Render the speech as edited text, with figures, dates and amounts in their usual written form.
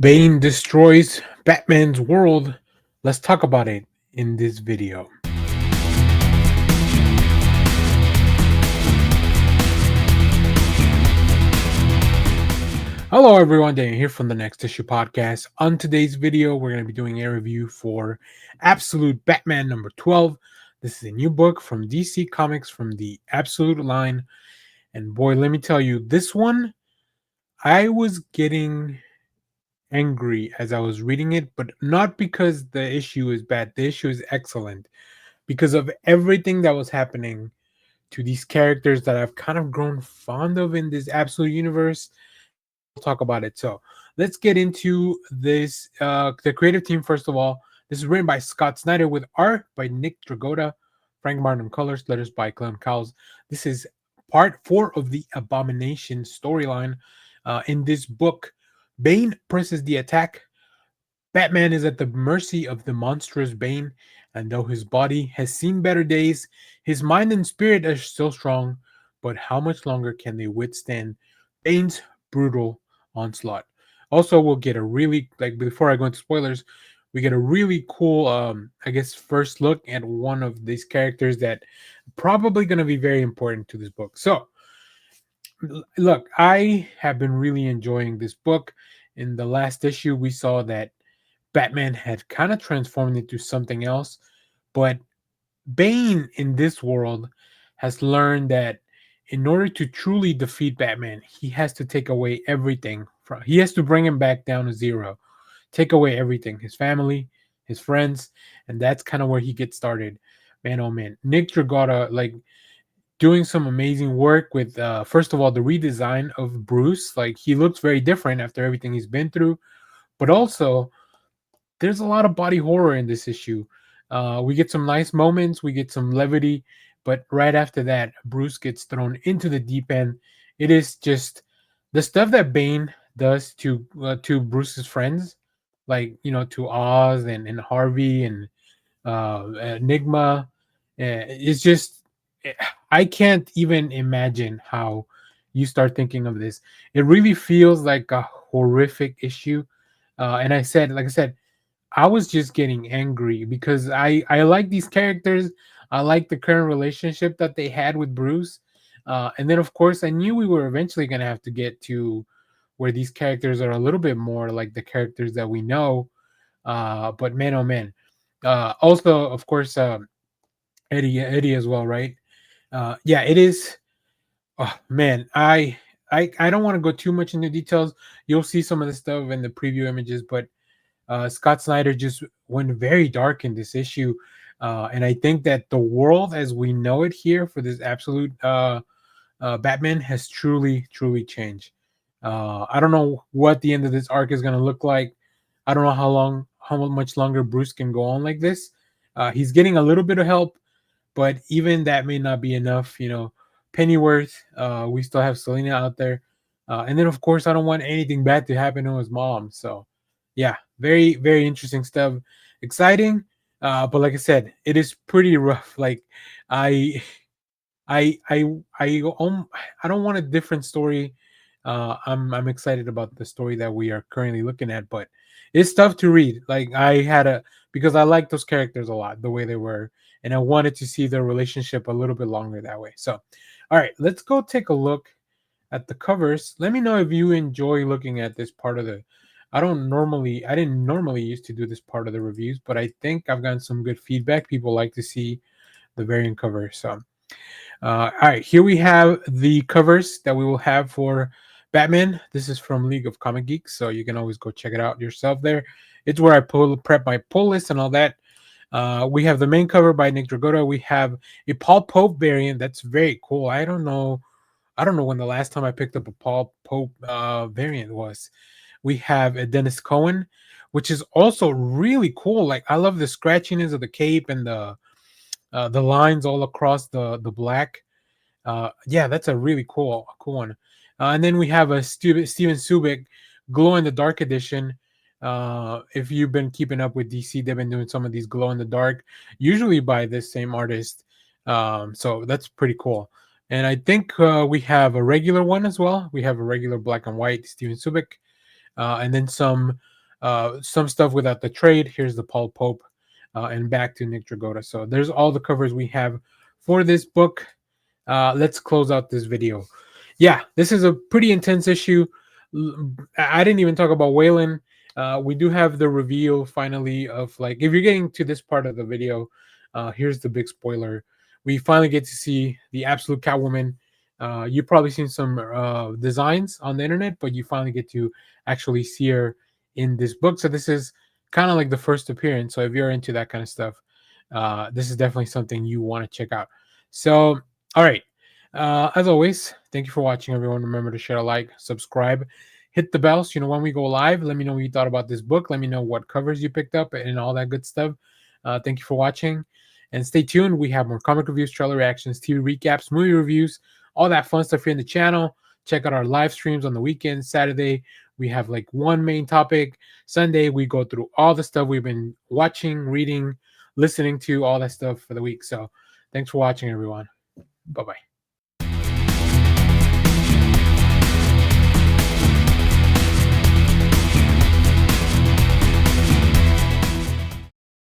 Bane destroys Batman's world. Let's talk about it in this video. Hello, everyone. Daniel here from the Next Issue Podcast. On today's video, we're going to be doing a review for Absolute Batman number 12. This is a new book from DC Comics from the Absolute line. And boy, let me tell you, this one, I was getting angry as I was reading it, but not because the issue is bad. The issue is excellent because of everything that was happening to these characters that I've kind of grown fond of in this absolute universe. We'll talk about it. So let's get into this. The creative team, first of all, this is written by Scott Snyder with art by Nick Dragotta, Frank Martin colors, letters by Clem Cowles. This is part 4 of the Abomination storyline. In this book, Bane presses the attack. Batman is at the mercy of the monstrous Bane, and though his body has seen better days, his mind and spirit are still strong. But how much longer can they withstand Bane's brutal onslaught? Also, we'll get a really, like, before I go into spoilers, we get a really cool, I guess, first look at one of these characters that probably going to be very important to this book. So, look, I have been really enjoying this book. In the last issue, we saw that Batman had kind of transformed into something else. But Bane in this world has learned that in order to truly defeat Batman, he has to take away everything from he has to bring him back down to zero. Take away everything, his family, his friends, and that's kind of where he gets started. Man, oh man. Nick Dragotta, like, doing some amazing work with first of all the redesign of Bruce. Like, he looks very different after everything he's been through, but also there's a lot of body horror in this issue. We get some nice moments, we get some levity, but right after that, Bruce gets thrown into the deep end. It is just the stuff that Bane does to Bruce's friends, like, to Oz and Harvey and Enigma. It's just I can't even imagine how you start thinking of this. It really feels like a horrific issue. And like I said, I was just getting angry because I like these characters. I like the current relationship that they had with Bruce. And then of course I knew we were eventually gonna have to get to where these characters are a little bit more like the characters that we know. But man, oh man. Also, of course, Eddie as well, right? Yeah, it is. Oh man, I don't want to go too much into details. You'll see some of the stuff in the preview images, but Scott Snyder just went very dark in this issue, and I think that the world as we know it here for this absolute Batman has truly changed. I don't know what the end of this arc is going to look like. I don't know how much longer Bruce can go on like this. He's getting a little bit of help, but even that may not be enough. Pennyworth. We still have Selena out there, and then of course I don't want anything bad to happen to his mom. So, yeah, very interesting stuff. Exciting, but like I said, it is pretty rough. Like, I I don't want a different story. I'm excited about the story that we are currently looking at, but it's tough to read. Like, I had a because I like those characters a lot, the way they were, and I wanted to see their relationship a little bit longer that way. So, all right, let's go take a look at the covers. Let me know if you enjoy looking at this part of the. I didn't normally used to do this part of the reviews, but I think I've gotten some good feedback. People like to see the variant cover. So, all right, here we have the covers that we will have for Batman. This is from League of Comic Geeks, so you can always go check it out yourself there. It's where I prep my pull list and all that. We have the main cover by Nick Dragotta. We have a Paul Pope variant that's very cool. I don't know when the last time I picked up a Paul Pope variant was. We have a Dennis Cohen, which is also really cool. Like, I love the scratchiness of the cape and the lines all across the black. Yeah, that's a really cool one. And then we have a Steven Subic Glow in the Dark edition. If you've been keeping up with DC, they've been doing some of these glow in the dark, usually by this same artist. So that's pretty cool. And I think we have a regular one as well. We have a regular black and white Steven Subic. and then some stuff without the trade. Here's the Paul Pope, and back to Nick Dragotta. So there's all the covers we have for this book. Let's close out this video. Yeah, this is a pretty intense issue. I didn't even talk about Waylon. We do have the reveal finally of, like, if you're getting to this part of the video, here's the big spoiler. We finally get to see the absolute Catwoman. You've probably seen some designs on the internet, but you finally get to actually see her in this book. So this is kind of like the first appearance. So if you're into that kind of stuff, this is definitely something you want to check out. So, all right. As always, thank you for watching, everyone. Remember to share, like, subscribe, hit the bell so you know when we go live. Let me know what you thought about this book. Let me know what covers you picked up and all that good stuff. Thank you for watching, and stay tuned. We have more comic reviews, trailer reactions, TV recaps, movie reviews, all that fun stuff here in the channel. Check out our live streams on the weekend. Saturday, we have like one main topic. Sunday, we go through all the stuff we've been watching, reading, listening to, all that stuff for the week. So thanks for watching, everyone. Bye-bye.